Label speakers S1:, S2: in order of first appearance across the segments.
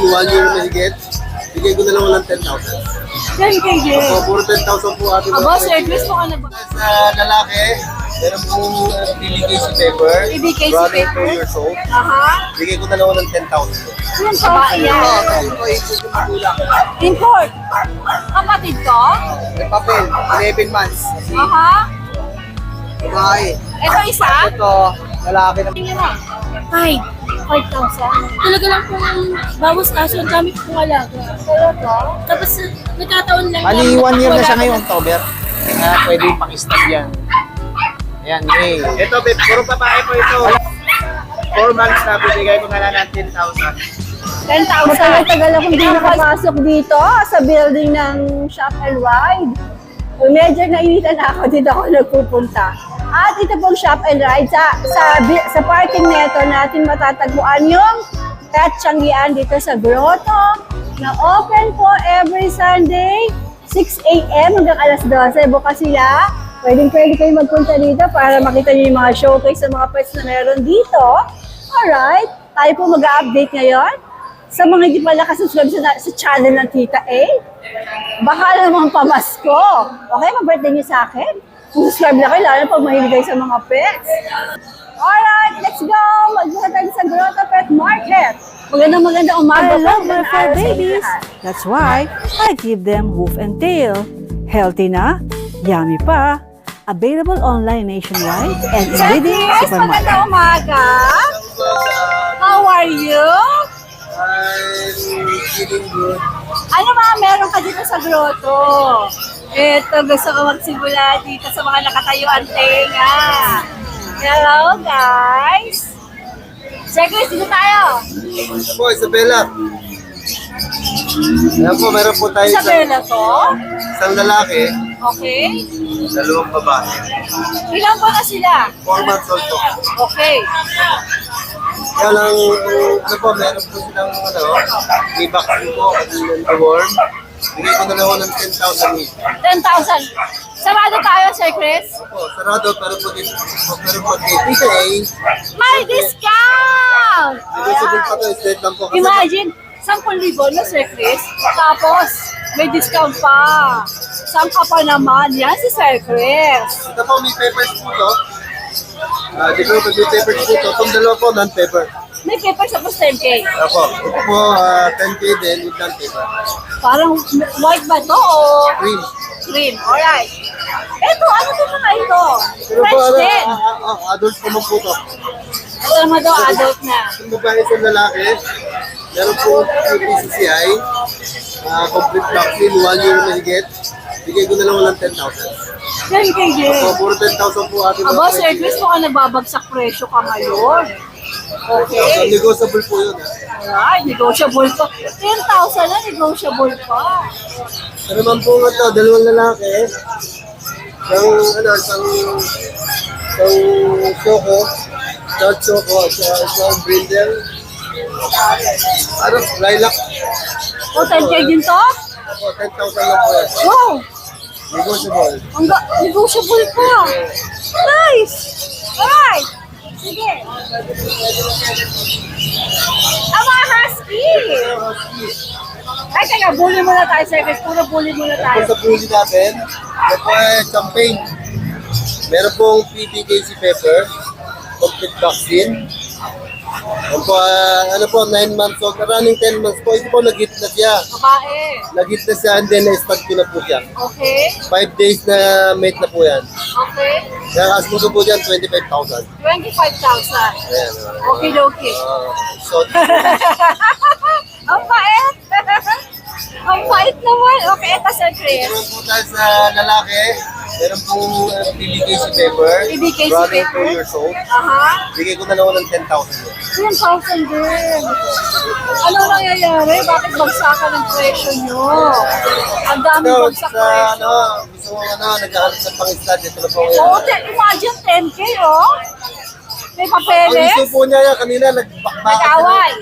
S1: 1 year na higit. Bigay ko na lang walang 10,000.
S2: 10K din.
S1: So, puro 10,000 po ating
S2: Aba, service mo ka na ba?
S1: Sa lalaki, meron pong PBKC paper.
S2: PBKC
S1: running
S2: paper?
S1: 2 years old.
S2: Aha.
S1: Bigay ko na lang walang 10,000 po.
S2: Yung babae yan. Import. Kapatid ko?
S3: May papel, 11 months.
S2: Aha.
S3: Babae.
S2: Ito isa?
S3: Ito, lalaki na.
S2: Tingnan mo. 5,000. Talaga lang kung bawas kaso, ang dami kong alaga. Talaga? Tapos nagkataon lang.
S3: Bali, 1 year na siya ngayong October. Pwede yung pang-stab yan. Ayan, May.
S1: Ito, babe, puro babae po ito. 4 months na, bigay ko na lang ng 10,000.
S2: 10,000.
S4: Matagal-tagal akong hindi nakapasok dito sa building ng Shop and Ride. Medyo nainitan na ako, dito ako nagpupunta. At ito pong Shop and Ride, sa parking neto natin matatagpuan yung Pet Changian dito sa Grotto na open po every Sunday, 6 a.m. hanggang alas 12. Bukas sila. Pwede kayo magpunta dito para makita niyo yung mga showcase sa mga pets na meron dito. Alright, tayo po mag-update ngayon. Sa mga hindi pa nakasubscribe sa channel ng Tita A, baka naman pamasko. Okay, mag-birthday niyo sa akin. Subscribe na kayo, lalo pag mahilig kayo sa mga pets. Alright, let's go! Magbuka tayo sa Grotto Pet Market. Magandang umaga
S5: I love my fur babies. That's why I give them hoof and tail. Healthy na, yummy pa. Available online nationwide and in leading
S2: Yes,
S5: supermarket.
S2: magandang umaga. How are you?
S1: I'm feeling good.
S2: Ano mga meron ka dito sa grotto? Ito, gusto ko magsimula dito sa mga nakatayuan tenga. Hello, guys! Checkers, dito tayo!
S1: Ito po, Isabella. Ayan po, meron po tayo
S2: Isabella to?
S1: isang lalaki,
S2: Okay.
S1: dalawang babae.
S2: Ilan po na sila?
S1: 4 months old po.
S2: Okay.
S1: Kaya lang, ano po, meron po silang, may vaccine po, and the worm. Bigay ko na lang ako ng 10,000 each.
S2: 10,000. Sarado tayo, Sir Chris?
S1: Po, sarado, pero po dito, pero po kay TKA,
S2: May discount!
S1: negotiable pa to, straight lang po. Kasi
S2: Imagine, 10,000 na, Sir Chris. Tapos, may discount pa. Saan ka pa naman? Yan si Sir Chris.
S1: ito po, may papers po to. Dito po, may papers po to. Itong dalawa po, non-paper.
S2: May paper sa 10K.
S1: Opo, ito po, 10K din with non-paper.
S2: Parang white ba to o
S1: Green.
S2: green? Alright. Ito, ano to mga ito?
S1: Pero po,
S2: French din.
S1: adult po mo po to.
S2: Ito naman daw, adult na.
S1: Yung babae sa lalaki, meron po PCCI, complete vaccine, 1 year na higit. Bigay ko na lang walang 10,000.
S2: 10K din.
S1: So, puro 10,000 po ating
S2: Aba, Sir Chris, baka nababagsak presyo ka ngayon.
S1: So,
S2: Okay.
S1: negotiable po yun.
S2: Alright, negotiable pa. 10,000 na, negotiable pa.
S1: Ano naman po nga to, dalawang lalaki, isang choco, Dog choco, isang brindle, lilac.
S2: O, 10K din to?
S1: Opo, 10,000 lang po yan.
S2: Wow!
S1: Negotiable.
S2: Negotiable pa. Nice! Alright! Sige. Ang mga husky! Ay, teka, bully muna tayo, Sir Chris. Puro bully muna tayo.
S1: Sa puli natin, ito po ay champagne. Meron pong PBKC pepper, complete vaccine. Ano po, 9 months old, running 10 months po. Ito po, nag-hit na siya.
S2: Babae.
S1: Nag-hit na siya and then na-start ko na po siya.
S2: Okay.
S1: 5 days na mate na po yan.
S2: Okay.
S1: Kaya ask mo po dyan, 25,000.
S2: 25,000.
S1: Ayan.
S2: Okay, okay.
S1: So,
S2: Ang pait! Ang pait naman. Okay, ito, Sir Chris.
S1: meron po tayo sa lalaki, meron pong PBKC pepper,
S2: PBKC
S1: running
S2: paper?
S1: 2 years old.
S2: Aha.
S1: Bigay ko na lang ng 10,000 yun.
S2: 10,000 din. Ano nangyayari? Bakit bagsakan ng presyo nyo? Ang dami
S1: Ito,
S2: bagsak
S1: sa
S2: presyo.
S1: gusto mo nagkakalap ng pang-stud, ito na po ngayon.
S2: Oo, imagine 10K, oh. May
S1: Ang
S2: papeles.
S1: gusto po niya kanina, nagbakbakan.
S2: Nag-away.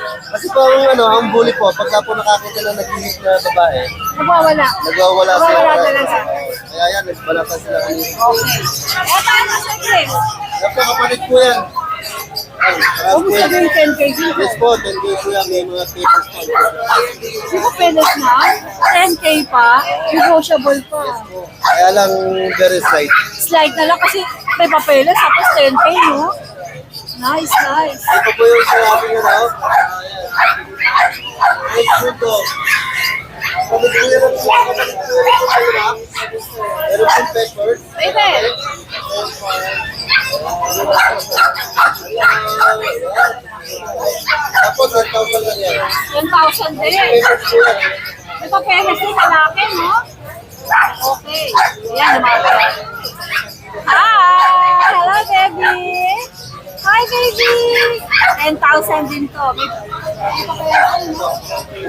S1: Kasi po ang bully po, pagka po nakakita na nag-hit na babae,
S2: Nagwawala.
S1: nagwawala sila.
S2: Nagwawala talaga.
S1: Kaya yan, nagbalatan sila kanina.
S2: Okay. Eto, ano, Sir Chris?
S1: Kapag kapatid po yan,
S2: Huwag mo sabihin 10 kg.
S1: Yes po, 10K po yan. May mga papers po.
S2: Di ba peles na? 10K pa? Negotiable pa.
S1: Kaya lang, very slight.
S2: Slide na lang kasi may papeles tapos 10K, no? Nice, nice.
S1: Ito po yung sinabi nyo na. Next po to. Meron pong papers.
S2: Pwede.
S1: Tapos, 1,000 lang yan.
S2: 10,000 din.
S1: Papers po yan.
S2: May papeles din lalaki, no? Okay. Ayan, lumapit. Hi! Hello, baby! Hi, baby! 10,000 din to. May papeles, no?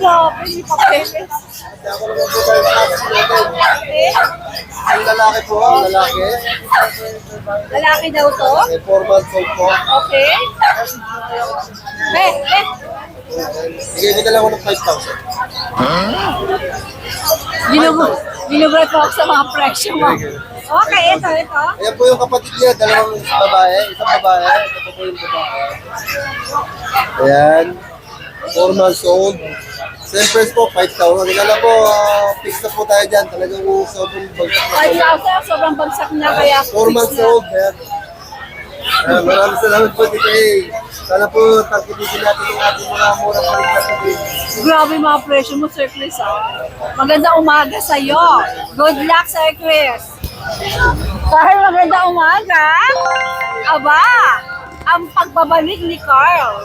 S2: Grabe, may papeles.
S1: Kaya ako naman po tayo natin.
S2: Okay.
S1: Ang lalaki po, ang lalaki.
S2: Lalaki daw to.
S1: May 4 months old po.
S2: Okay.
S1: Bigay ko na lang ako ng 5,000.
S2: Ginugrat po ako sa mga presyo mo. Okay, ito.
S1: Ayan po yung kapatid niya, dalawang babae, isang babae, ito po yung babae. Ayan, 4 months old. Same price po, 5,000. Kaya po, fix na po tayo dyan. Talagang sobrang bagsak na.
S2: 5,000, sobrang bagsak niya kaya
S1: 4 months old, ayan. Maraming salamat po, Tita A. Sana po, tagpitin natin yung ating mga murang paligtas today.
S2: Grabe mga presyo mo, Sir Chris. Magandang umaga sa'yo. Good luck, Sir Chris. Carl, magandang umaga. Aba, ang pagbabalik ni Carl.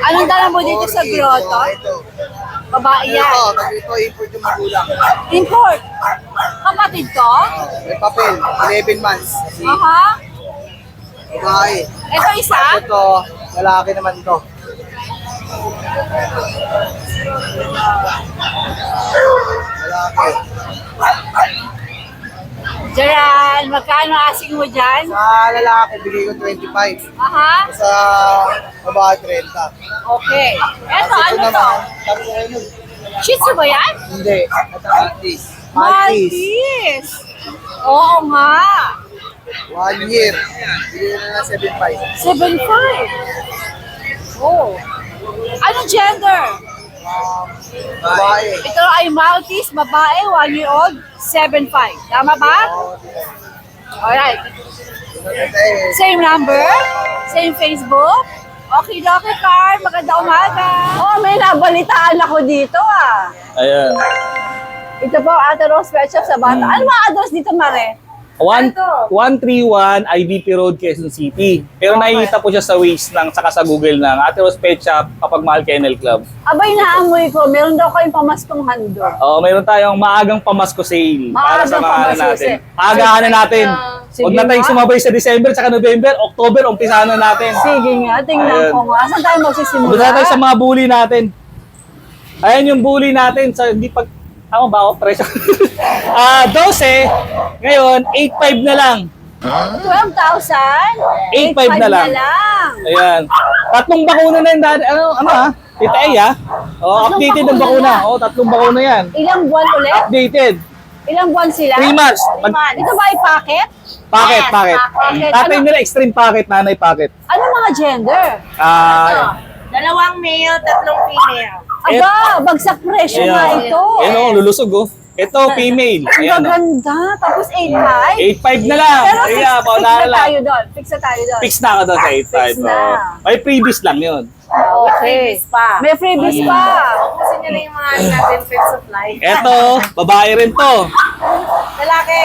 S2: Anong dala mo dito sa grotto?
S1: Ito.
S2: Babae yan.
S1: Ito, import yung magulang.
S2: Import. Kapatid ko?
S1: May papel, 11 months.
S2: Aha.
S1: Babae.
S2: Ito isa?
S1: Ito, lalaki naman to. Lalaki.
S2: Gerald, magkano asing mo dyan?
S1: Sa lalaki, bigay ko 25.
S2: Aha.
S1: Sa babae, 30.
S2: Okay. Ito, ano to?
S1: Sabi ko kayo nun.
S2: Shih Tzu ba yan?
S1: Hindi. Ito, Maltese. Maltese.
S2: Maltese. Oo nga.
S1: 1 year. Bigay ko na 7.5.
S2: 7'5". Oh. Anong gender?
S1: Babae.
S2: Ito ay Maltese, babae, 1 year old, 7'5". Tama ba? Alright. Same number? Same Facebook? Okay, Carl. Maganda umaga.
S4: Oh, may nabalitaan ako dito ah.
S3: Ayan.
S4: Ito po, Ate Rose Pet Shop sa Bata. Ano ba address dito, Mare?
S3: 131 IBP Road, Quezon City. Pero nakikita po siya sa Waze ng saka sa Google ng Ate Rose Pet Shop kapag Mahal Kennel Club.
S4: Abay, naamoy ko. Meron daw kayong pamaskong handog.
S3: Oo, mayroon tayong maagang pamasko sale para sa
S4: Maagang
S3: mga ano
S4: pamasko
S3: natin.
S4: sale.
S3: Agahan na natin.
S4: Sige
S3: Huwag na tayong
S4: nga.
S3: sumabay sa December tsaka November, October, umpisahan na natin.
S4: Sige nga, tingnan
S3: Ayan.
S4: ko nga. Saan tayo magsisimula?
S3: Punta na tayo sa mga bully natin. Ayan yung bully natin sa hindi pag tama ba ako? Presyo. 12. Ngayon, 8.5 na lang.
S4: 12,000?
S3: 8.5 na lang. Ayan. Tatlong bakuna na yung dati. Ano Tita A, ha? Oh, updated ang bakuna. Oh, tatlong bakuna yan.
S4: Ilang buwan ulit?
S3: Updated.
S4: Ilang buwan sila?
S3: 3 months.
S4: Ito ba ay packet?
S3: Packet.
S4: Packet.
S3: Tatay
S4: Ano-
S3: nila extreme packet, nanay packet.
S4: Ano mga gender?
S2: Dalawang male, tatlong female.
S4: Aba, bagsak presyo nga ito.
S3: Ayan o, lulusog oh. Ito, female.
S4: Ang
S3: Ayan oh.
S4: gaganda. Tapos 8.5.
S3: 8.5 na lang.
S4: Pero
S3: Ayan,
S4: fix na
S3: paunala.
S4: tayo doon. Fix na tayo doon.
S3: Fix na ako doon sa 8.5.
S4: Fix na.
S3: Oh. May freebies lang yun.
S4: Okay. May freebies pa.
S2: Kasi nyo na yung mga natin pet supply.
S3: Eto, babae rin to.
S2: Lalaki.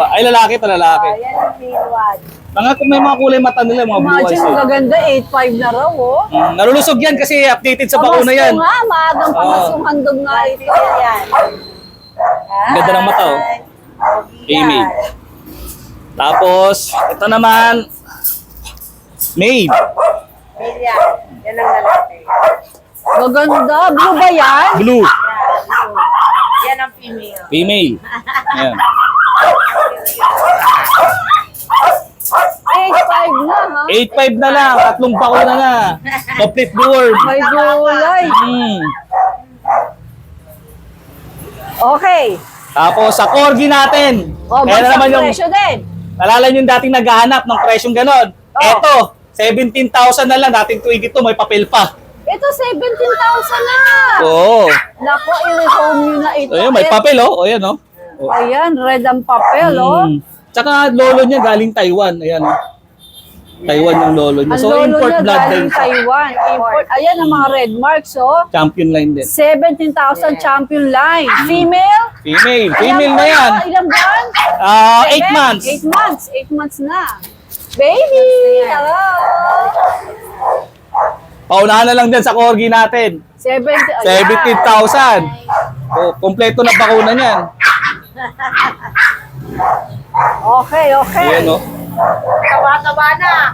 S3: Ay, lalaki to, lalaki.
S4: Ayan ang male one.
S3: Kung may mga kulay mata nila, mga blue eyes.
S4: Imagine, ang gaganda. 8.5 na raw, oh.
S3: Nalulusog yan kasi updated sa bakuna yan.
S4: Pamasko nga, maagang pamaskong handog nga ito. Yan.
S3: Ganda ng mata oh. Female. Tapos, ito naman, male.
S2: Male yan. Yan ang lalaki.
S4: Maganda. Blue ba yan?
S3: Blue.
S2: Yan ang female.
S3: Female. Ayan.
S4: 8.5 na, ha?
S3: 8.5 na lang, tatlong bakuna na. Complete board.
S4: May gulay. Okay.
S3: Tapos sa corgi natin.
S4: O,
S3: Ayan na
S4: bagsak
S3: naman yung,
S4: presyo din.
S3: nalala yung dating naghahanap ng presyong ganon.
S4: Oh.
S3: Eto, 17,000 na lang. Dating 22, may papel pa.
S4: Ito, 17,000 na.
S3: Oo.
S4: Naku, i-home nyo na ito.
S3: Ayun, may papel, oh. Ayan, oh.
S4: Ayan, red ang papel, oh.
S3: Tsaka lolo niya galing Taiwan. Ayan, oh. Taiwan yung lolo niya.
S4: Ang
S3: So,
S4: lolo
S3: import
S4: niya
S3: bloodline
S4: galing
S3: siya.
S4: Taiwan. Import. Ayan ang mga red marks, oh.
S3: Champion line din.
S4: 17,000 champion line. Female?
S3: Female. Female na yan.
S4: Ilang buwan?
S3: 8 months.
S4: 8 months. 8 months na. Baby! Hello!
S3: Paunahan na lang din sa corgi natin. 17,000. Oh, kompleto na bakuna niyan.
S4: Okay, okay.
S3: Ayan, oh.
S2: Tawa-tawa na.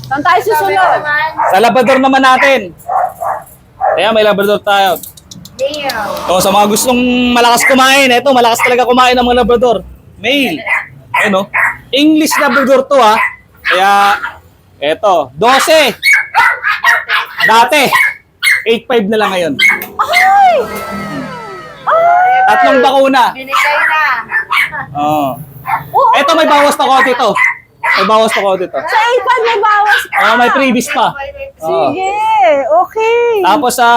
S4: Saan tayo susunod?
S3: Sa Labrador naman natin. Ayan, may Labrador tayo. So, sa mga gustong malakas kumain, eto, malakas talaga kumain ng mga Labrador. Male. Ayan, oh. English Labrador to, ha. Kaya, eto, 12. Dati, 8.5 na lang ngayon.
S4: Ay!
S3: Tatlong bakuna.
S2: Binigay na.
S3: Oo.
S4: Oo,
S3: Eto, may bawas pa konti to. May bawas pa konti to.
S4: sa 8 may bawas pa.
S3: May previous pa. Oo.
S4: Sige, okay.
S3: Tapos sa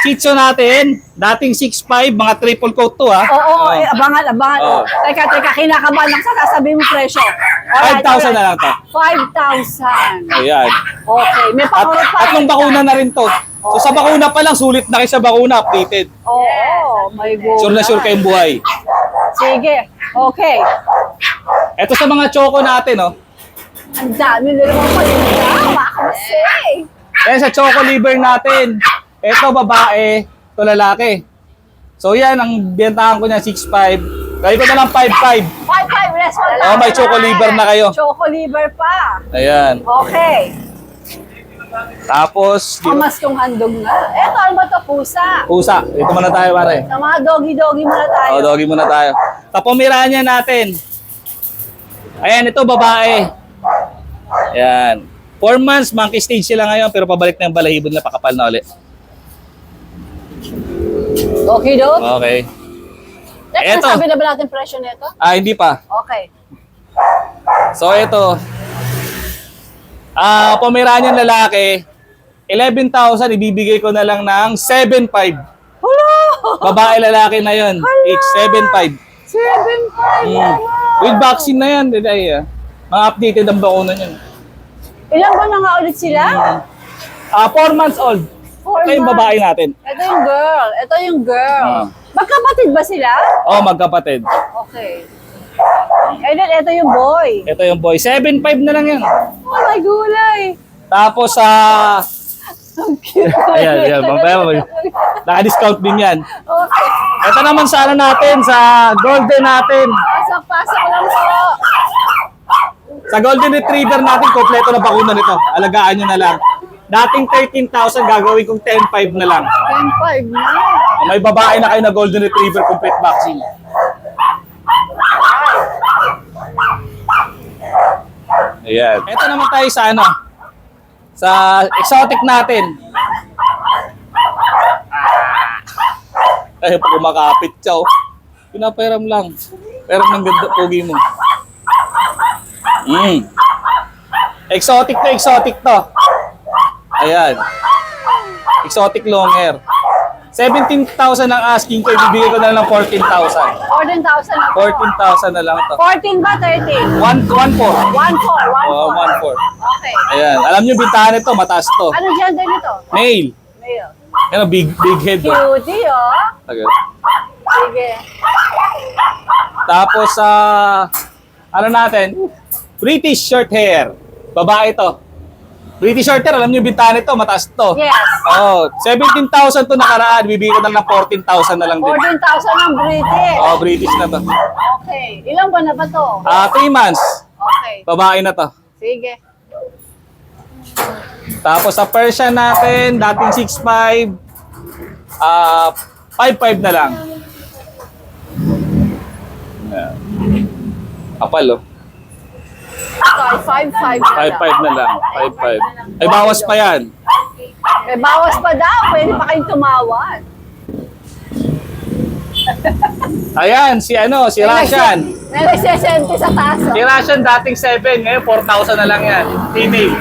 S3: Chicho natin, dating 6.5, mga triple coat to, ha.
S4: Oo, abangan, abangan.
S3: Oo.
S4: Teka, kinakabahan lang sa sasabihin mo presyo.
S3: 5,000 na lang to.
S4: 5,000.
S3: Ayan.
S4: Okay, may
S3: At
S4: pakurot pa.
S3: tatlong bakuna na rin to. So sa bakuna pa lang, sulit na kayo sa bakuna, updated.
S4: Oo, may go.
S3: Sure na sure kayong buhay.
S4: Sige, okay.
S3: Ito sa mga choco natin, oh.
S4: Ang dami na naman palinda. Makakasay.
S3: Ayan sa choco liver natin. Ito babae, ito lalaki. So yan, ang bentahan ko niya 6.5. Kaya ko na lang 5.5.
S4: 5-5, less 1,000.
S3: Oh, may choco liver na kayo.
S4: Choco liver pa.
S3: Ayan.
S4: Okay.
S3: Tapos,
S4: Kamas kong handog na. Eto, ano ba ito? Pusa.
S3: pusa. Dito muna tayo, pare.
S4: Sa mga doggy-doggy muna tayo.
S3: O, doggy muna tayo. Sa Pomeranian natin. Ayan, ito babae. Ayan. 4 months, monkey stage sila ngayon, pero pabalik na yung balahibo nila, pakapal na ulit.
S4: Okay, dog?
S3: Okay.
S4: Teka,
S3: Eto.
S4: sabi na ba natin presyo nito?
S3: Hindi pa.
S4: Okay.
S3: So, ito. Pomeranian lalaki, 11,000, ibibigay ko na lang ng 7.5.
S4: Hello!
S3: Babae lalaki na yun. Age 7.5.
S4: 7.5.
S3: With vaccine na yan. Mga updated ang bakuna niyan.
S4: Ilan ba na nga ulit sila?
S3: 4 months old.
S4: 4
S3: Ito yung
S4: months.
S3: babae natin.
S4: Ito yung girl. Ito yung girl.
S3: Ah.
S4: Magkapatid ba sila?
S3: Oh, magkapatid.
S4: Okay. And then, ito yung boy.
S3: Ito yung boy. 7.5 na lang yan.
S4: Oh my gulay.
S3: Tapos,
S4: Ang cute.
S3: ayan. Naka-discount din yan.
S4: Okay.
S3: Ito naman sa ano natin, sa golden natin.
S4: Pasok lang po.
S3: Sa golden retriever natin, kompleto na bakuna nito. Alagaan nyo na lang. Dating 13,000, gagawin kong 10.5 na lang.
S4: 10.5 na.
S3: May babae na kayo na golden retriever complete vaccine. Ayan. Ito naman tayo sa ano, sa exotic natin. Ay, pag kumakapit siya, oh. Pinapairam lang. Pero ng ganda, pogi mo. Exotic to. Ayan. Exotic long hair. 17,000 ang asking ko, ibibigay ko na lang ng 14,000.
S4: 14,000 na po.
S3: 14,000 na lang to.
S4: 14 ba? 13?
S3: 1.4.
S4: 1.4.
S3: Oh, 1.4.
S4: Okay.
S3: Ayan. Alam nyo, bintahan nito, mataas to.
S4: Ano gender nito?
S3: Male.
S4: Male.
S3: Ano, big head. Oh.
S4: Cutie, oh.
S3: Okay.
S4: Sige.
S3: Tapos, ano natin? British short hair. Babae to. British short hair, alam nyo, bintahan nito, mataas to.
S4: Yes.
S3: Oh, 17,000 to nakaraan, bibigay ko na lang 14,000 na lang din.
S4: 14,000 ang British.
S3: Oh, British na to.
S4: Okay. Ilang buwan na ba to?
S3: 3 months.
S4: Okay.
S3: Babae na to.
S4: Sige.
S3: Tapos sa Persian natin, dating 6'5", 5'5 na lang. Ayan. Kapal, oh.
S4: Okay, 5.5 na lang.
S3: 5'5 na lang. 5'5. Ay, bawas pa yan.
S4: May bawas pa daw. Pwede pa kayong tumawad.
S3: Ayan, si Russian.
S4: May nagsesente sa taas.
S3: Si Russian dating 7, ngayon 4,000 na lang yan. Female.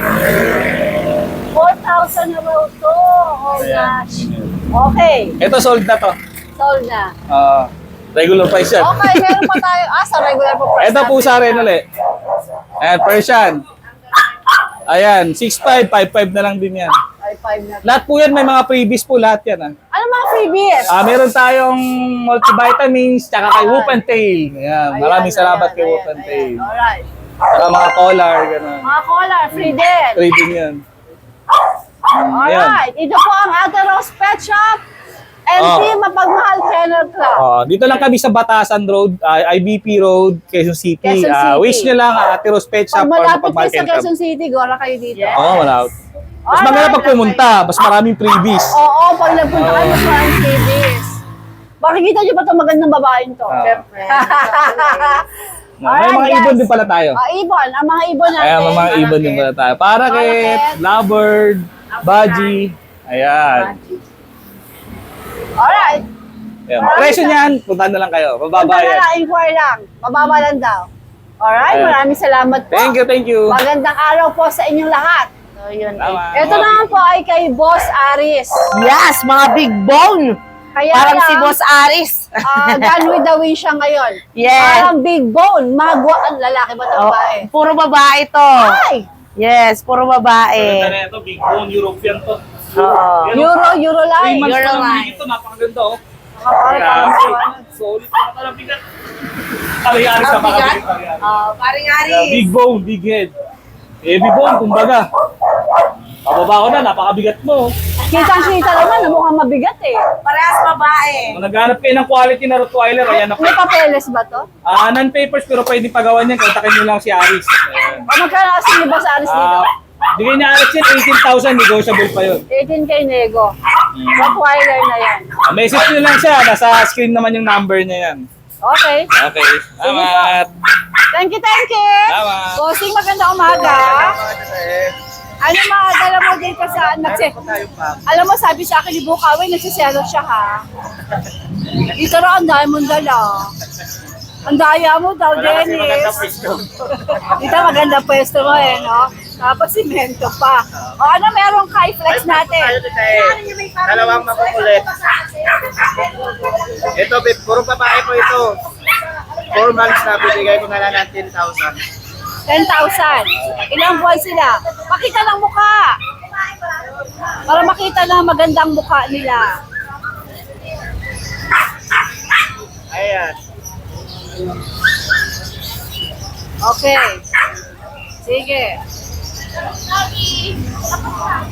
S4: 4,000 na raw to. Oh gosh. Okay,
S3: Ito sold na to.
S4: sold na.
S3: Regular price yan.
S4: Okay, meron pa tayo. Sa regular po price.
S3: Ito pusa rin ulit. Ayan, Persian. Ayan, 6'5", 5'5 na lang din yan.
S4: 5 na.
S3: Lahat po yan, may mga freebies po lahat yan.
S4: Ano mga freebies?
S3: Meron tayong multivitamins, tsaka kay Whoop and Tail. Ayan, maraming salamat kay Whoop and Tail.
S4: Alright.
S3: Tsaka mga collar, gano'n.
S4: Mga collar, free din.
S3: Trading yan.
S4: Alright. Ito po ang Ate Rose Pet Shop. NT Mapagmahal Kennel Club.
S3: Dito lang kami sa Batasan Road, IBP Road, Quezon City.
S4: Quezon City.
S3: Wish nyo lang Ate Rose Pet Shop
S4: Pag
S3: or
S4: malapit kayo sa
S3: Mapagmahal
S4: Quezon
S3: Club.
S4: City, gora kayo dito.
S3: Oo, malapit. Mas maganda pag pumunta, mas maraming freebies.
S4: Oo, pag nagpunta kayo sa mga freebies. Makikita niyo ba itong magandang babaeng to? Siyempre.
S3: May mga ibon din pala tayo.
S4: Ibon. Ang mga ibon natin.
S3: Ayan, mga ibon din pala tayo. Parakeet, lovebird, budgie. Ayan.
S4: Alright.
S3: Ayan. Presyo niyan, puntahan na lang kayo.
S4: Punta
S3: Mababa
S4: na
S3: yan.
S4: lang, inquire lang. Mababa lang daw. Alright,
S3: Ayan.
S4: maraming salamat po.
S3: Thank you, thank you.
S4: Magandang araw po sa inyong lahat. So, yun.
S3: Tama.
S4: Ito naman po ay kay Boss Aris.
S6: Yes, mga big bone.
S4: Kaya
S6: Parang
S4: lang,
S6: si Boss Aris.
S4: Gone with the wind siya ngayon.
S6: Yes.
S4: Parang big bone. Magwaan. Lalaki ba ito
S6: Oh,
S4: babae?
S6: puro babae to.
S4: Ay!
S6: Yes, puro babae.
S3: Ganda na ito, big bone, European to.
S6: Oo.
S4: Euro
S3: 3
S4: line.
S3: months
S6: Euro
S3: pa lang
S6: line.
S3: ito, napakaganda oh.
S4: Parang
S3: Solid pa na bigat. Ari-ari sa mga bigat.
S6: Paring
S3: Big bone, big head. Heavy bone, kumbaga. Pababa ko na, napakabigat mo.
S4: Kitang-kita naman, mukhang mabigat eh.
S6: Parehas babae.
S3: Kung naghanap kayo ng quality na Rottweiler, ayan ako.
S4: May papeles ba to?
S3: Non-papers pero pwede pagawan yan. Kontakin nyo lang si Aris. Ayan.
S4: O magkano kasi ni Boss Aris dito?
S3: Bigay niya Alex yun, 18,000, negotiable pa yun.
S4: 18K nego. Rottweiler na yan.
S3: Message nyo lang siya, nasa screen naman yung number niya yan.
S4: Okay.
S3: Okay, salamat.
S4: Thank you.
S3: Salamat.
S4: Bossing, maganda umaga. Ano mga dala mo dito sa alam mo, sabi sa akin ni Bukaway, nagsiselo siya ha. Dito raw, ang dami mong dala. Ang daya mo daw, Dennis. Dito maganda pwesto mo eh, no? Tapos simento pa. O ano meron kay flex natin?
S1: Dalawang makukulit. Ito, puro babae po ito. 4 months na, bibigay ko na lang ng 10,000.
S2: 10,000. Ilang buwan sila? Pakita ng mukha. Para makita na magandang mukha nila.
S1: Ayan.
S2: Okay. Sige.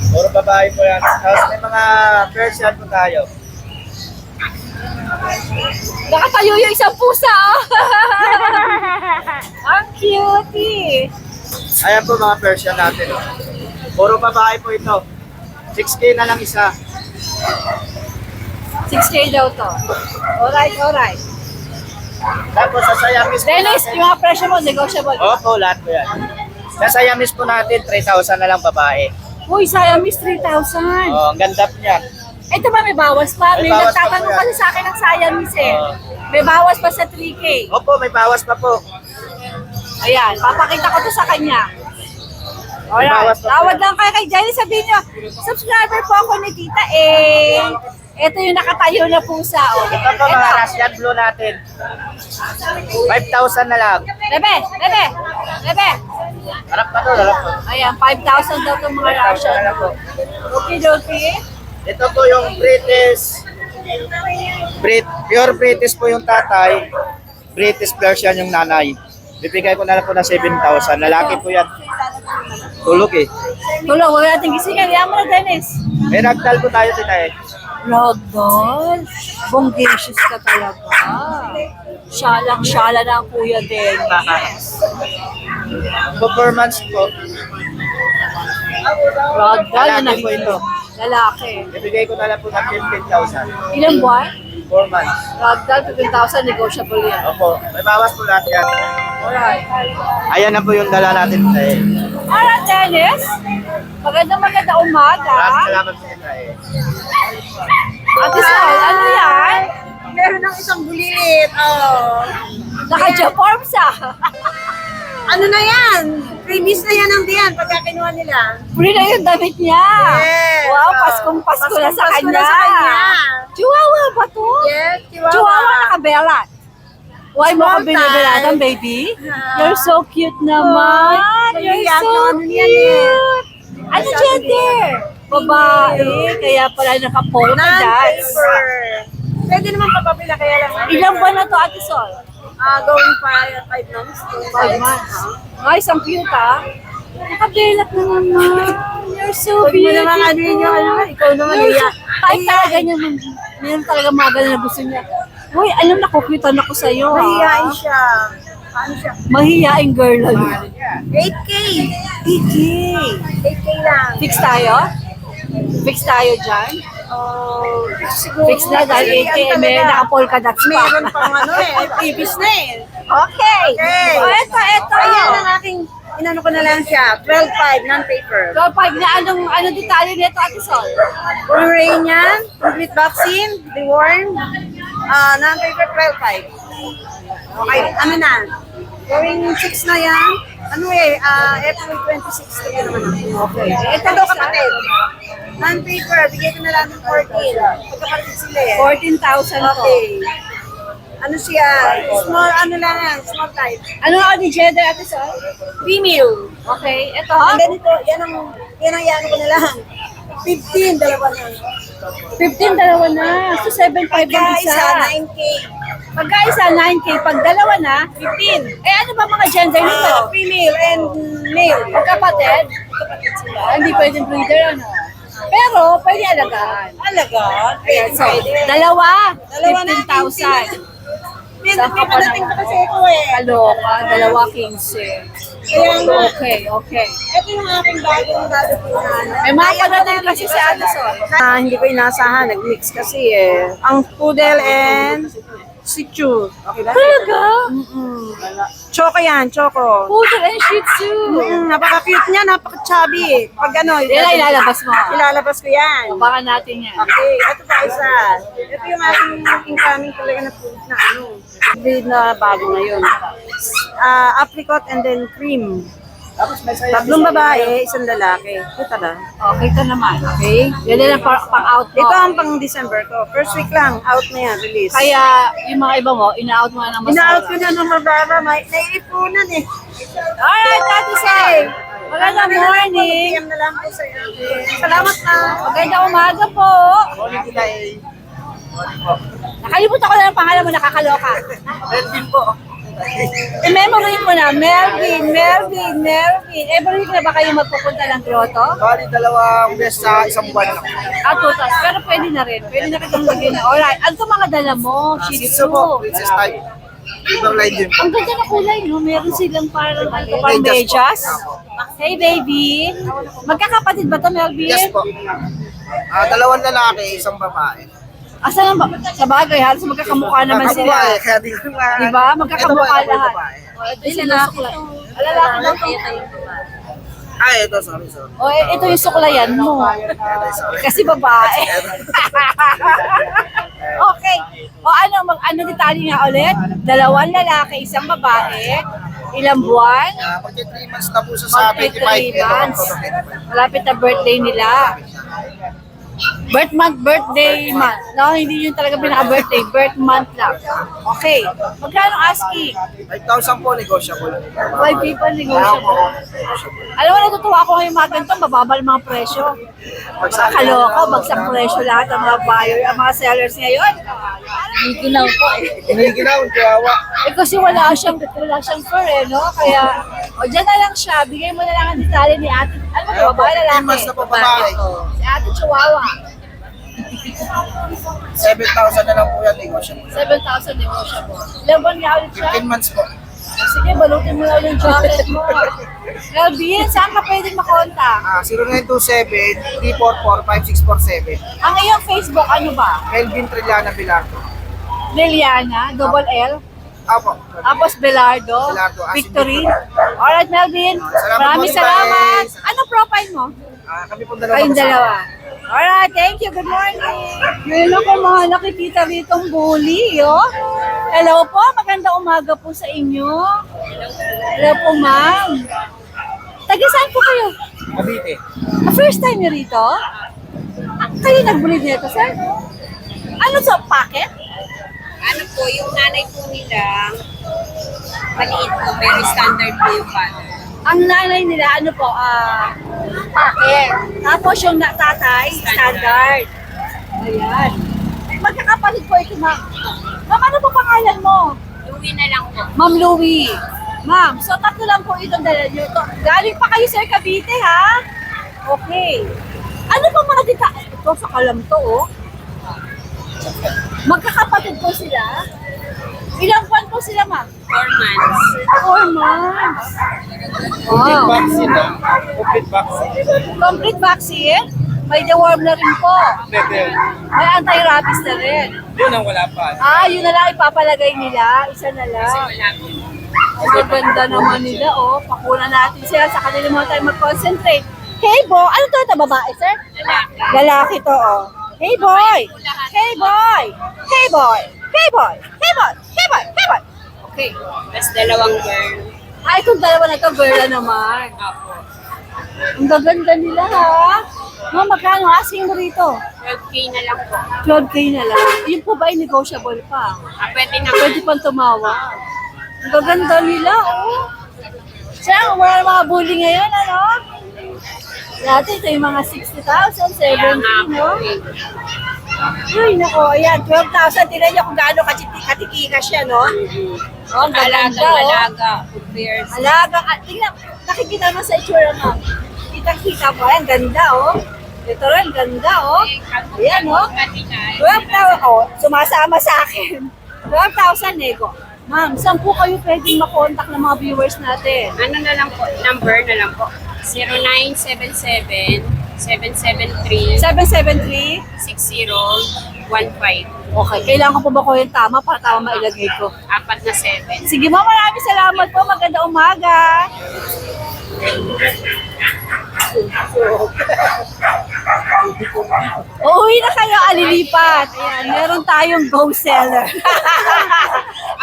S1: Puro babae po yan. Tapos may mga Persian po tayo.
S2: Nakatayo yung isang pusa. Oh. Ang cutie.
S1: Ayan po mga Persian natin. Oh. Puro babae po ito. 6K na lang isa.
S2: 6K daw to. Alright.
S1: Tapos sa Siamese po
S2: Dennis,
S1: natin.
S2: yung mga presyo mo, negotiable.
S1: Opo, lahat po yan. Sa Siamese po natin, 3,000 na lang babae.
S2: Uy, Siamese 3,000.
S1: Oh, ang ganda po niyan.
S2: Ito ba may bawas pa?
S1: May
S2: May
S1: bawas pa
S2: nagtatanong
S1: po yan.
S2: kasi sa akin ng Siamese eh.
S1: Oo.
S2: May bawas pa sa 3K.
S1: Opo, may bawas pa po.
S2: Ayan, papakita ko to sa kanya.
S1: May
S2: Alright,
S1: bawas pa po
S2: tawad
S1: yan.
S2: lang kayo kay Jenny, sabihin nyo, subscriber po ako ni Tita A. Ito yung nakatayo na pusa. Oh.
S1: Ito po mga Russian Blue natin. 5,000 na lang.
S2: Lebe.
S1: Harap pa to, harap po.
S2: Ayan, 5,000 daw itong mga
S1: 5,000
S2: Russian.
S1: na lang po.
S2: Okay.
S1: Ito po yung British. Pure British po yung tatay. British Persian yung nanay. Bibigay ko na lang po na 7,000. Lalaki po yan. Tulog eh.
S2: Tulong, huwag natin gisingan. Yan mo na, Dennis.
S1: May ragdoll po tayo tita eh.
S2: Ragdoll? Bonggisius ka talaga. Syalang-syala na ang Kuya Dennis.
S1: Performance po.
S2: Ragdoll na
S1: Lalaki po ito.
S2: Lalaki.
S1: Bibigay ko na lang po ng 15,000.
S2: Ilang buwan?
S1: 4 months.
S2: Ragdoll, 15,000, negotiable yan.
S1: Opo, may bawas po lahat yan.
S2: Alright.
S1: Ayan na po yung dala natin tita eh.
S2: Alright, Dennis. Maganda umaga.
S1: Maraming salamat po tita eh.
S2: Ate Sol, ano yan?
S6: Meron ng isang bulilit. Oh.
S2: Naka-Jaforms ah.
S6: Ano na yan? Previous na yan ang diyan pagka kinuha nila.
S2: Free na yung damit niya.
S6: Yes.
S2: Wow,
S6: Oh.
S2: Paskong-Pasko na sa
S6: Paskong-Pasko
S2: kanya.
S6: na sa kanya.
S2: Chihuahua ba to?
S6: Yes,
S2: Chihuahua nakabelat. Why mo ko
S6: Small
S2: binibelatan,
S6: time.
S2: baby?
S6: Ah.
S2: You're so cute naman.
S6: Oh,
S2: You're
S6: iyak
S2: so
S6: na ano yan
S2: cute. Ano gender? Babae. Kaya pala naka-polka dots.
S6: Non-paper. Pwede naman papapila kaya lang.
S2: Ilang buwan na to, Ate Sol?
S6: Going 5 months.
S2: 5 months. Ay, isang cute ah. Nakabelat na naman. You're so
S6: Huwag mo
S2: beautiful.
S6: naman ano yun yung ano, ikaw naman
S2: You're so,
S6: iyak.
S2: kahit talaga niya, meron talaga mga ganun na gusto niya. Uy, alam na, kukutan ako sa'yo
S6: Mahihain
S2: ha.
S6: siya. Ano siya?
S2: Mahihain girl lang.
S6: 8K. 8K lang.
S2: Fix tayo? Fix tayo dyan?
S6: Oh, siguro.
S2: Fix na dahil
S6: Kasi
S2: may
S6: talaga,
S2: naka-polka dots pa.
S6: meron pang ano previous na eh.
S2: Okay.
S6: Okay.
S2: O, eto.
S6: Ayan ang aking, inano ko na lang siya. 12.5, non-paper.
S2: So, pag na ano detalye nito, Ate Sol?
S6: Pomeranian, complete vaccine, deworm, non-paper 12.5. Okay, ano na? Going 6 na yan. Ano April 26 na yan naman. Okay. Ito daw kapatid. Non-paper, bigay ko na lang ng 14. Pagkapatid sila eh.
S2: 14,000 to.
S6: Okay. Ano siya? Small, ano lang yan, small type.
S2: Ano ako ni gender, Ate Sol?
S6: Female.
S2: Okay, ito.
S6: And then ito, yan ang ano ko na lang. 15, dalawa na.
S2: 15, dalawa na. So, 7,500 ang
S6: Pagka
S2: isa.
S6: isa, 9K.
S2: Pagka isa, 9K. Pag dalawa na,
S6: 15.
S2: eh ano ba mga gender nito?
S6: Female and male.
S2: Magkapatid?
S6: Kapatid sila.
S2: Hindi pwedeng breeder, ano? Pero, pwede alagaan.
S6: Alaga?
S2: Ayan, so,
S6: Pwede.
S2: dalawa,
S6: Dalawa na,
S2: 15,000.
S6: May
S2: Saan ka pa
S6: padating pa kasi ako eh.
S2: Kaloka, dalawa 15.
S6: Kaya nga.
S2: Okay.
S6: Ito yung aking bagong dadating na ano.
S2: May mga padating kasi si Ate Sol.
S6: Hindi ko inasahan, nag-mix kasi eh. Ang poodle and Shih Tzu. Okay ba?
S2: Talaga?
S6: Choco yan, Choco.
S2: Poodle and Shih Tzu.
S6: Napaka-cute niya, napaka-chubby. Pag ano,
S2: Yan ay ilalabas mo.
S6: ilalabas ko yan.
S2: Abangan natin yan.
S6: Okay, ito pa isa. Ito yung aking incoming talaga na food na ano. Breed na bago ngayon. Apricot and then cream. Tatlong babae, isang lalaki. Ito na.
S2: Okay, ito naman.
S6: Okay.
S2: Yan na lang pang-out mo.
S6: Ito ang pang December ko. First week lang, out na yan, release.
S2: Kaya yung mga iba mo, ina-out mo na ng
S6: ina-out ko
S2: masaya.
S6: na ng mababa, may naiipunan eh.
S2: Alright, Ate Sol. Magandang morning.
S6: PM na lang po sa iyo. Salamat na.
S2: Magandang umaga po. Nakalimutan ko na ang pangalan mo, nakakaloka.
S6: Melvin po.
S2: I-memory mo na, Melvin. Every week na ba kayo magpupunta ng grotto?
S7: Bali, dalawang beses sa isang buwan lang.
S2: Tutas. Pero pwede na rin. Pwede na kitang lagyan na. Alright. Ano itong mga dala mo? Shih
S7: Dito po,
S2: Tzu.
S7: princess type. Ibang line din po.
S2: Ang ganda na kulay, no? Meron silang parang, parang
S7: Medyas po.
S2: medyas. Hey, baby. Magkakapatid ba ito, Melvin?
S7: Yes po. Dalawang lalaki, isang babae.
S2: Asan ang ba? Sa bagay, halos magkakamukha naman
S7: Babae,
S2: sila.
S7: kaya di ko ma...
S2: Diba? Magkakamukha
S7: Ito po,
S2: lahat.
S7: babae.
S2: Ito yung sinasuklay. Lalaki lang to.
S7: Ito, sorry.
S2: O, ito yung suklayan mo. Kasi babae. Okay. O ano detalye nga ulit? Dalawang lalaki, isang babae, ilang buwan,
S7: Magti 3 months na po siya sa 25.
S2: 3
S7: Ito
S2: months.
S7: po, 25.
S2: Malapit na birthday nila. Birth month, birthday month. No, hindi yun talaga pinaka-birthday. Birth month lang. Okay. Magkano asking?
S7: 5,000 po, negotiable.
S2: 5 people negotiable. Alam mo, natutuwa ko ngayon mga ganito, mababal mga presyo. Kaloka, bagsak presyo lahat ng mga buyer, ang mga sellers ngayon. Giginaw po eh.
S7: Hiniginaw, kawawa.
S2: Kasi wala siyang fur eh, no? Kaya, dyan na lang siya, bigay mo na lang ang detalye ni ate. Ano ba,
S7: Ayun po,
S2: babae lalaki?
S7: 3 months na po babae.
S2: Si ate Chihuahua.
S7: 7,000 na lang po yan, negotiable.
S2: 7,000 negotiable. Ilang buwan nga ulit siya?
S7: 15 months po.
S2: Sige, balutin mo na ulit yung jacket mo. Melvin, saan ka pwedeng makontak?
S7: 0927-344-5647.
S2: Ang iyong Facebook, ano ba?
S7: Melvin Trillana Bilardo.
S2: Liliana, double L.
S7: Apo.
S2: Tapos Belardo,
S7: Belardo, as in
S2: Victory. Alright, Melvin.
S7: Salamat
S2: Maraming
S7: po,
S2: salamat.
S7: guys.
S2: Ano profile mo?
S7: Kami po dalawa.
S2: Kayong
S7: kasama.
S2: dalawa. Alright, thank you. Good morning. Ngayon ako mga nakikita ritong bully, oh. Hello po, magandang umaga po sa inyo. Hello po, ma'am. Taga saan po kayo?
S3: Cavite.
S2: First time niyo rito? Kayo nag-breed nito, sir? Ano to, packet?
S6: Ano po, yung nanay po nila, maliit po, very standard po yung father.
S2: Ang nanay nila, ano po, packet. Tapos yung tatay, standard. Ayan. Magkakapatid po ito, ma'am. Ma'am, ano po pangalan mo?
S6: Louie na lang po.
S2: Ma'am Louie. Ma'am, so tatlo lang po itong dala nyo. Galing pa kayo, Sir Cavite, ha? Okay. Ano pa mga detalye? Ito, sa kalam to, oh. Magkakapatid po sila. Ilang buwan po sila, ma'am?
S6: 4 months.
S2: 4 months. Wow.
S3: Vaccine na. Complete vaccine.
S2: Complete vaccine. May deworm na rin po. May anti-rabies na rin.
S3: Yun ang wala pa.
S2: Yun na lang ipapalagay nila. Isa na lang.
S6: Wala po.
S2: Ang ganda naman nila, oh. Pakuna natin sila sa kanila mga tayo mag-concentrate. Hey, boy! Ano to? Ito, babae, sir?
S6: Lalaki.
S2: Lalaki to, oh. Hey, boy! Hey, boy! Hey, boy! Hey, boy! Hey, boy! Hey, boy! Hey, boy! Okay.
S6: Tapos dalawang girl.
S2: Itong dalawa na to, girl na naman.
S6: Apo.
S2: Ang gaganda nila, ha? Ma'am, magkano asking mo rito?
S6: 12K na lang po.
S2: 12K na lang. Yun po ba ay negotiable pa?
S6: Pwede na
S2: Pwede pang tumawag. Ang gaganda nila, oh. Siya, wala mga bully ngayon, ano? Dati ito yung mga 60,000, 70, no? Ay, nako, ayan, 12,000. Tignan niyo kung gaano katikika siya, no? Oh, ang gaganda, oh.
S6: Alaga. Good bears.
S2: Alaga, tingnan, nakikita mo sa itsura mo. Kitang-kita mo, ang ganda, oh. Ito rin, ganda, oh. Ayan, oh. 12,000, oh, sumasama sa akin. 12,000 nego. Ma'am, saan po kayo pwedeng makontak ng mga viewers natin?
S6: Ano na lang po, number na lang po. 0977-773-6015.
S2: 773? Okay, kailangan ko ba ko yung tama para tama mailagay ko?
S6: 4 na 7.
S2: Sige ma'am, maraming salamat po. Magandang umaga. Uuwi na kayo, alilipat. Ayan, meron tayong go seller.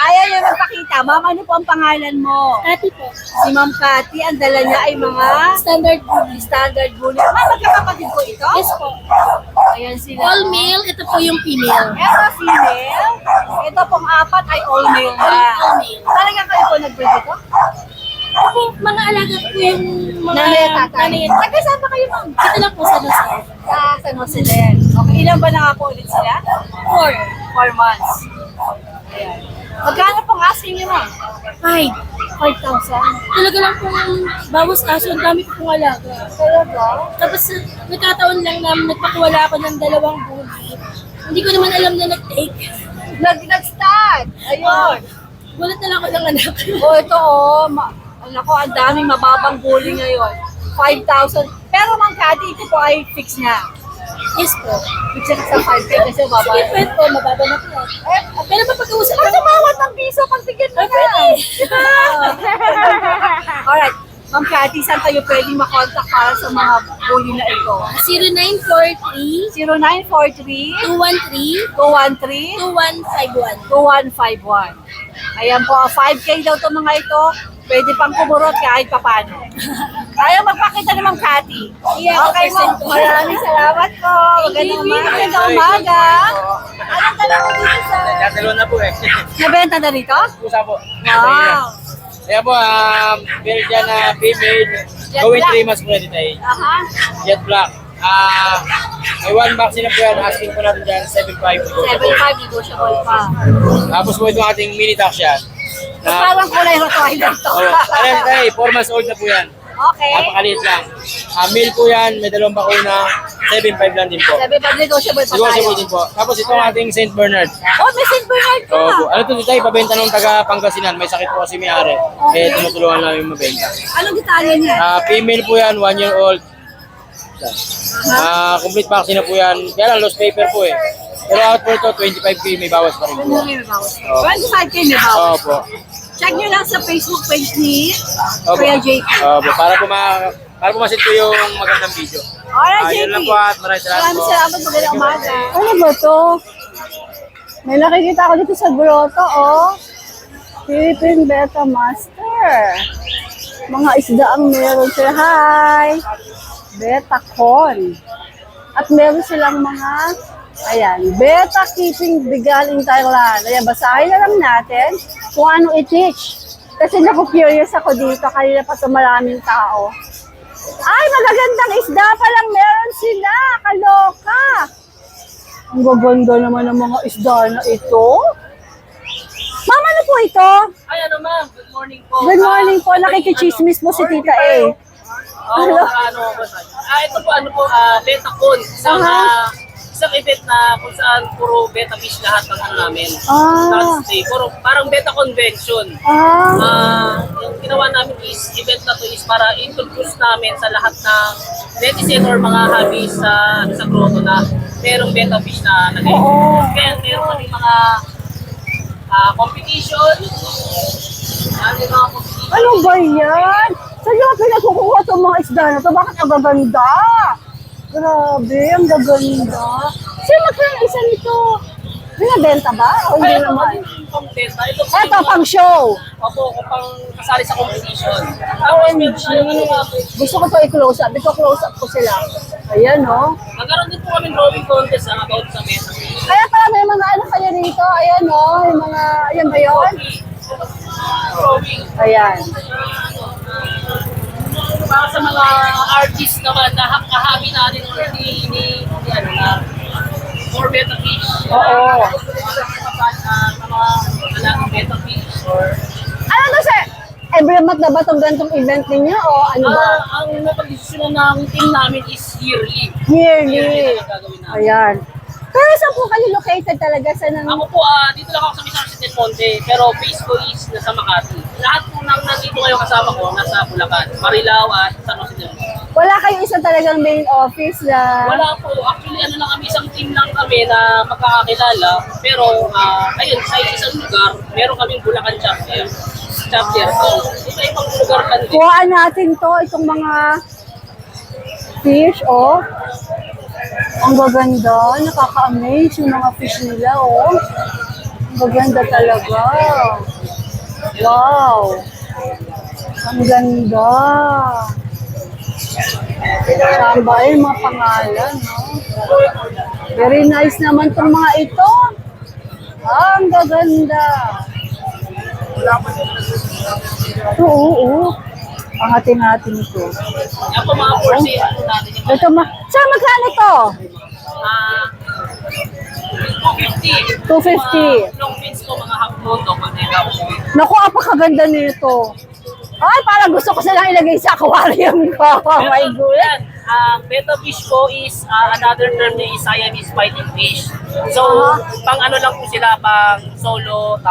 S2: Ayaw niya magpakita. Ma'am, ano po ang pangalan mo?
S8: Ate po.
S2: Si Ma'am Cathy, ang dala niya ay mga
S8: Standard bully.
S2: standard bully. Ma'am, magkakapatid po ito?
S8: Yes po.
S2: Ayan sila.
S8: All male, ito po yung female.
S2: Ito female. Ito pong apat ay all male na.
S8: All male.
S2: Talaga kayo po nag-breed ito?
S8: Ako, mga alaga po yung mga
S2: Nanay at tatay.
S8: nanay at
S2: Taga saan ba kayo, ma'am?
S8: Ito lang po sa Nasa.
S2: Sa San Jose din. Okay, ilan ba na nga po ulit sila? 4 months. Ayan. Magkano pong asking niyo, ma'am?
S8: 5.
S2: 5,000.
S8: Talaga lang pong bawas kaso, ang dami ko pong alaga.
S2: Talaga?
S8: Tapos nagkataon lang na nagpakuwala ako ng 2 bully. Hindi ko naman alam na nag-take.
S2: Nag-start. Ayun.
S8: Gulat na lang ako ng anak.
S2: Ito Nako, ang daming mababang bully ngayon. 5,000. Pero Ma'am Cathy, ito po ay fix na.
S8: Yes po.
S2: Fix na sa 5K kasi mababa.
S8: Sige, pwede po, mababa na po. Pero mapag-uusap
S2: Ano tumawad ng piso pag bigyan mo na? Alright. Ma'am Cathy, saan kayo pwedeng makontak para sa mga bully na ito?
S8: 0943
S2: 0943
S8: 213
S2: 213 2151. Ayan po, 5K daw itong mga ito. Pwede pang kumurot kahit papano. Ayaw magpakita ni Ma'am Cathy. Okay, Ma'am. Maraming salamat po. Magandang umaga. Anong dala mo dito sa...
S3: Nagkatalo na po eh.
S2: Nabenta na rito?
S3: Pusa po.
S2: Wow.
S3: Kaya po, meron dyan na female.
S2: Jet
S3: Going
S2: black.
S3: 3 months po na dito eh.
S2: Aha.
S3: Jet black. May 1 vaccine na po yan. Asking po natin dyan, 7.5.
S2: 7.5 negotiable pa.
S3: Tapos po itong ating mini taxian.
S2: Parang kulay Rottweiler to.
S3: Ayan tayo, 4 months old na po yan.
S2: Okay.
S3: Napakaliit lang. Male po yan, may 2 bakuna. 7.5 lang din po.
S2: 7.5 negotiable pa
S3: Siguro
S2: tayo.
S3: din po. Tapos itong ating St. Bernard.
S2: Oh, may St. Bernard ka.
S3: Opo. Ano to tayo, pabenta ng taga Pangasinan. May sakit po kasi may-ari. Eh, tumutulungan namin mabenta.
S2: Anong detalye niya?
S3: Female po yan, 1 year old. Complete vaccine na po yan. Kaya lang, lost paper po eh. Pero out po ito, 25K may bawas pa rin po.
S2: May bawas. 25K may bawas.
S3: Opo.
S2: Check nyo lang sa Facebook page ni
S3: Opo.
S2: Kuya JP.
S3: Opo. Para po masit ko yung magandang video.
S2: Alright,
S3: Yun
S2: JP.
S3: lang po at maraming salamat
S2: Maraming
S3: po.
S2: salamat. Magandang umaga.
S4: Ano ba to? May nakikita ako dito sa grotto, oh. Philippine Beta Master. Mga isda ang meron sila. Hi! Beta Con. At meron silang mga, ayan, Beta Keeping Bigaling Thailand. Ayan, basahin na lang natin kung ano i-teach. Kasi naku-curious ako dito. Kanina pa ito maraming tao. Ay, magagandang isda palang meron sila. Kaloka. Ang gaganda naman ng mga isda na ito. Ma'am, ano po ito?
S3: Ay, ano ma'am? Good morning po.
S4: Good morning po. Nakikichismis po si Tita A.
S3: Oo, ito po, Betacon. Isang event na kung saan puro beta fish lahat ng ano namin. Stay. Parang beta convention. Yung ginawa namin is, event na to is para introduce namin sa lahat ng netizen or mga hobbies sa grotto na merong beta fish na nag Kaya meron kami mga competition.
S4: Ano ba yan? Saan yung pinagkukuha itong mga isda na ito? Bakit ang gaganda? Grabe, ang gaganda. Sino magkano isa nito? Binabenta ba? O hindi naman? Ito, pang show.
S3: Opo, pang kasali sa competition.
S4: OMG. Gusto ko ito i-close up. Ito close up ko sila. Ayan, no?
S3: Nagkaroon din po kami drawing contest about sa mesa.
S4: Kaya pala may mga ano kayo rito. Ayan, no? Yung mga, ayan ba yun?
S3: Drawing.
S4: Ayan.
S3: Para sa mga artist naman na kahabi natin or ni ano na more beta fish.
S4: Oo.
S3: Mga alagang beta fish or
S4: Ano to, sir? Every month na ba itong gantong event ninyo o ano ba?
S3: ang napag-desisyon ng team namin is yearly.
S4: Yearly.
S3: na gagawin namin.
S4: Ayan. Pero saan po kayo located talaga? Sa nang...
S3: Ako po, dito lang ako sa Misamis del Monte, pero base ko is nasa Makati. Lahat po nang nandito kayo kasama ko, nasa Bulacan, Marilao at San Jose del Monte.
S4: Wala kayo isa talagang main office na...
S3: Wala po. Actually, ano lang kami, isang team lang kami na magkakakilala. Pero, ayun, sa isang lugar, meron kaming Bulacan chapter. So, iba-ibang lugar lang din.
S4: Kuhaan natin to, itong mga fish, oh. Ang gaganda, nakaka-amaze yung mga fish nila, oh. Ang gaganda talaga. Wow. Ang ganda. Samba yung mga pangalan, no? Very nice naman itong mga ito. Ang gaganda. Oo. Pangatin-atin ito.
S3: Yan po mga porsi, ano natin yung
S4: Ito saan magkano to?
S3: 250.
S4: 250.
S3: Long pins po, mga half moto, manila po.
S4: Naku, apakaganda nito. Ay, parang gusto ko silang ilagay sa aquarium ko. Oh my God.
S3: Ang betta fish po is another term niya is Siamese fighting fish. So, pang ano lang po sila, pang solo,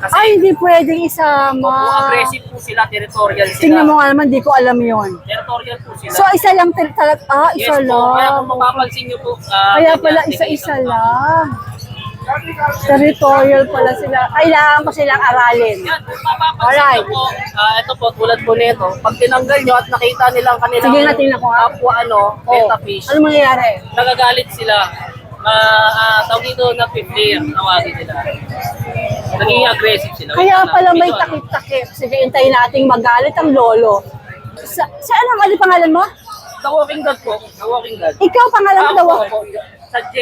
S3: kasi
S4: Ay, hindi pwedeng isama.
S3: aggressive po sila, territorial sila.
S4: Tingnan mo nga naman, di ko alam yon.
S3: Territorial po sila.
S4: So, isa lang talaga.
S3: yes
S4: Isa
S3: po, kaya
S4: lang.
S3: kung mapapansin niyo po,
S4: Kaya pala isa-isa lang. Territorial pala sila. Kailangan ko silang aralin.
S3: Yan, kung mapapansin
S4: Alright.
S3: niyo po, ito po, tulad po nito, pag tinanggal niyo at nakita nilang kanilang
S4: Sige na, tingnan ko nga.
S3: kapwa betta fish,
S4: Ano mangyayari?
S3: nagagalit sila. Tawag dito na flare, tawagin nila. Naging aggressive sila.
S4: Kaya
S3: Wait lang,
S4: pala may
S3: dito,
S4: takip-takip. Sige, hintayin nating magalit ang lolo. Saan ang pangalan mo?
S3: The Walking Dead po. The Walking Dead.
S4: Ikaw, pangalan mo daw.
S3: po. Sa J.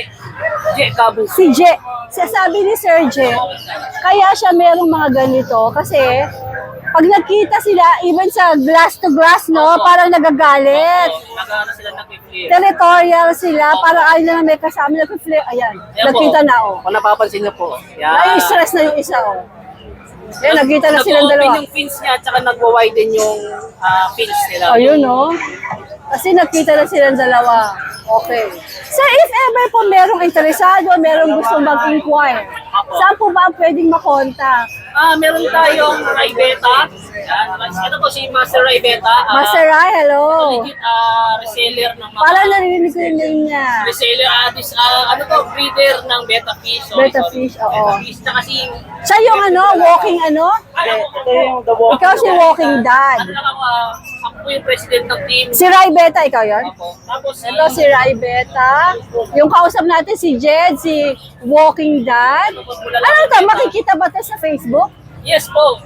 S3: Cabu.
S4: Si Je. Sasabi ni Sir Je, kaya siya merong mga ganito kasi pag nakita sila, even sa glass to glass, no, parang nagagalit.
S3: Nag-ano sila nag-flare.
S4: Territorial sila, parang ayaw na may kasama, nag-flare. Ayan, nakita na, oh.
S3: Kung napapansin niyo po. Yan.
S4: Nai-stress na yung isa, oh. Yan, nakita na silang dalawa.
S3: Nag-open yung fins niya at saka nag-widen yung fins nila.
S4: Ayun, no? Kasi nakita na silang dalawa. Okay. So, if ever po merong interesado, merong gusto mag-inquire, saan po ba ang pwedeng makontak?
S9: Meron tayong Raibeta. Yan. Ito po si Master Raibeta.
S4: Master Rai, hello.
S9: Legit reseller ng mga...
S4: Parang narinig ko yung name niya.
S9: Reseller, ano to, breeder ng betta fish.
S4: Betta fish, oo.
S9: Betta fish, tsaka si...
S4: Siya yung walking
S7: Ito yung the walk.
S4: Ikaw si walking dad.
S9: Ano lang ako po yung president ng team.
S4: Si Rai Beta, ikaw yun?
S9: Ako. Tapos
S4: Ito si Rai Beta. Yung kausap natin si Jed, si Walking Dad. Ano to? Makikita ba ito sa Facebook?
S9: Yes po.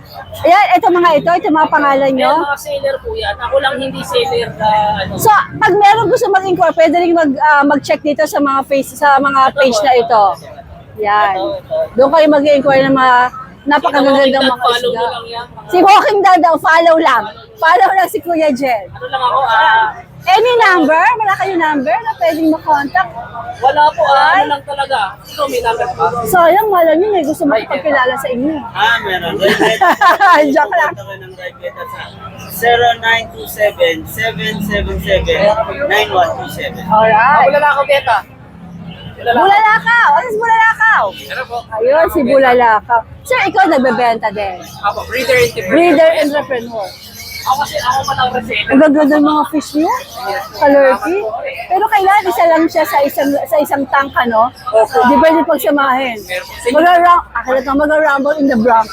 S4: Ayan, ito mga pangalan
S9: May
S4: nyo.
S9: mga seller po yan. Ako lang hindi seller na ano.
S4: So, pag meron gusto mag-inquire, pwede rin mag-check dito sa mga page na ito. Yan. Doon kayo mag-inquire ng mga napakagandang mga
S9: follow
S4: isda.
S9: nyo lang yan.
S4: Si Walking Dad daw, follow lang. Follow lang si Kuya Jed.
S9: Ano lang ako,
S4: Any number? Wala kayong number na pwedeng makontak?
S9: wala po, ano lang talaga. Ikaw may number pa.
S4: Sayang, wala nyo, may gusto makipagkilala sa inyo.
S7: Meron.
S4: Joke lang.
S7: Ito ng Raibeta sa 0927-777-9127.
S4: Alright.
S9: Bulalakaw, Beta.
S4: Bulalakaw! Ano si Bulalakaw?
S9: Ano po?
S4: Ayun, si Bulalakaw. Sir, ikaw nagbebenta din.
S9: Ako, breeder and tipper.
S4: Breeder entrepreneur.
S9: Ako kasi, ako pa lang reseller.
S4: Ang gaganda ng mga fish nyo. Kalurky. Pero kailangan isa lang siya sa isang tank, ano? Di pwede pagsamahin. Mag-rumble in the Bronx.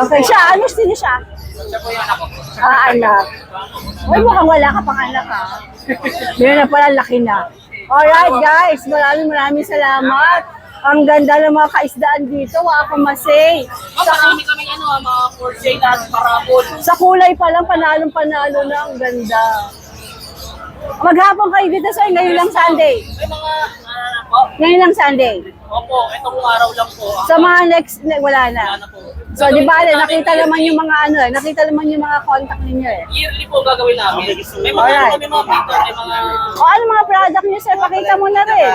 S4: Okay, siya. Ano sino siya?
S9: Siya po yung anak ko.
S4: Anak. Uy, mukhang wala ka pang anak, ha? Meron na pala, laki na. Alright, guys. Maraming salamat. Ang ganda ng mga kaisdaan dito. Wala akong masay.
S9: Marami kaming mga for sale at parabol.
S4: Sa kulay pa lang, panalong-panalo na. Ang ganda. Maghapon kayo dito, sir. Ngayon lang Sunday.
S9: May mga,
S4: Ngayon lang Sunday.
S9: opo, itong araw lang po.
S4: Sa mga wala na.
S9: Wala na po.
S4: So, di ba, nakita naman yung mga nakita naman yung mga contact ninyo eh.
S9: Yearly po gagawin namin. May mga,
S4: Alright.
S9: may mga breeder, may mga...
S4: O ano mga product niyo, sir? Pakita mo na rin.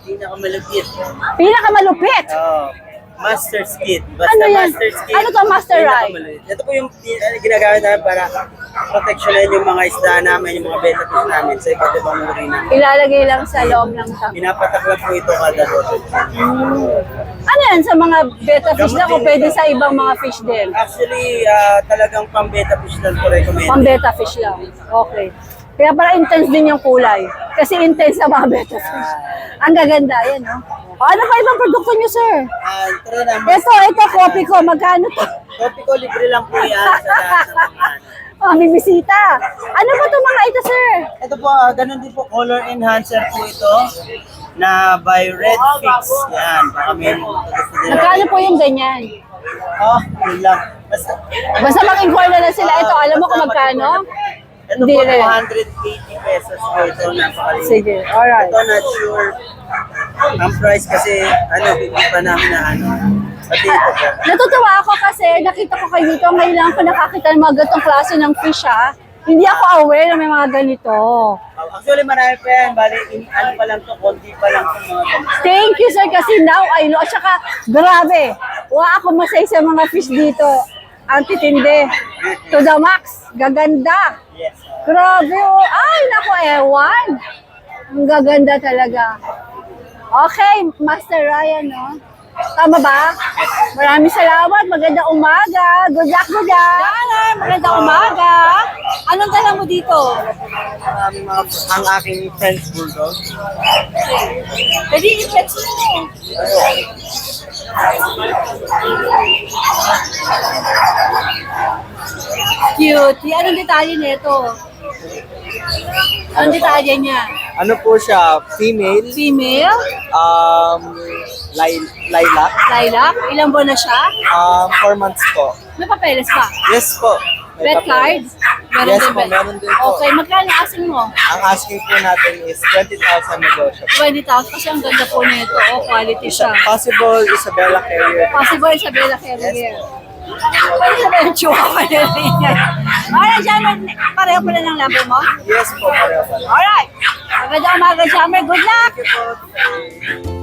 S7: Pinakamalupit.
S4: Pinakamalupit.
S7: Master's Kit. Basta
S4: Ano yan?
S7: Master's Kit.
S4: Ano to, Master Rai?
S7: Pinakamalupit. Ito po yung ginagamit namin para proteksyonan yung mga isda namin, yung mga betta fish namin sa iba't ibang uri namin.
S4: Ilalagay lang sa loob ng tank.
S7: Pinapatak lang po ito kada lote.
S4: Ano yan sa mga betta fish na o pwede sa ibang mga fish din?
S7: Actually, talagang pang betta fish lang po recommend.
S4: Pang betta fish lang. Okay. Kaya para intense din yung kulay. Kasi intense na mga betta fish. Ang gaganda, yan, no? O, ano pa ibang produkto niyo, sir?
S7: Tara na,
S4: Ito, kopi ko. Magkano to?
S7: Kopi ko, libre lang po yan sa lahat ng mga.
S4: May bisita. Ano ba itong mga ito, sir?
S7: Ito po, ganun din po, color enhancer po ito na by Red Fix. Yan, baka may gusto din.
S4: Magkano po yung ganyan?
S7: Yun lang.
S4: Basta mag-inquire na lang sila. Ito, alam mo kung magkano?
S7: Ito
S4: Hindi
S7: po,
S4: rin.
S7: 280 pesos po ito. Napakaliit.
S4: Sige, alright.
S7: Ito, not sure ang price kasi, hindi pa namin na Pati ito po.
S4: Natutuwa ako kasi nakita ko kayo dito. Ngayon lang ako nakakita ng mga ganitong klase ng fish, ha? Hindi ako aware na may mga ganito.
S7: Actually, marami pa yan. Bali, ano pa lang to, konti pa lang to mga ganito.
S4: Thank you, sir, kasi now I know. At saka, grabe. Ako masay sa mga fish dito. Ang titindi. To the max. Gaganda.
S7: Yes.
S4: Grabe, oh. Ay, naku, ewan. Ang gaganda talaga. Okay, Master Ryan, no? Tama ba? Maraming salamat. Magandang umaga. Good luck, good luck. Magandang umaga. Anong dala mo dito?
S7: Ang aking French Bulldog.
S4: Pwede i-flex mo. Cute. Anong detalye nito? Anong detalye niya?
S7: Ano po siya? Female?
S4: Female?
S7: Lilac?
S4: Lilac? Ilang buwan na siya?
S7: 4 months po.
S4: May papeles pa?
S7: Yes po. May
S4: Red
S7: papel.
S4: card? Meron
S7: Yes
S4: din
S7: po,
S4: ba?
S7: meron din po.
S4: Okay, magkano asking mo?
S7: Ang asking po natin is 20,000 negotiable.
S4: 20,000 kasi ang ganda po nito. Oh, quality siya.
S7: Possible Isabella Carrier.
S4: Possible Isabella Carrier. Pwede sabihin yung chihuahua na rin yan. Alright, Jammer, pareho pala ng number mo?
S7: Yes po, pareho pala.
S4: Alright. Magandang umaga, Jammer. Good luck!
S7: Thank you po.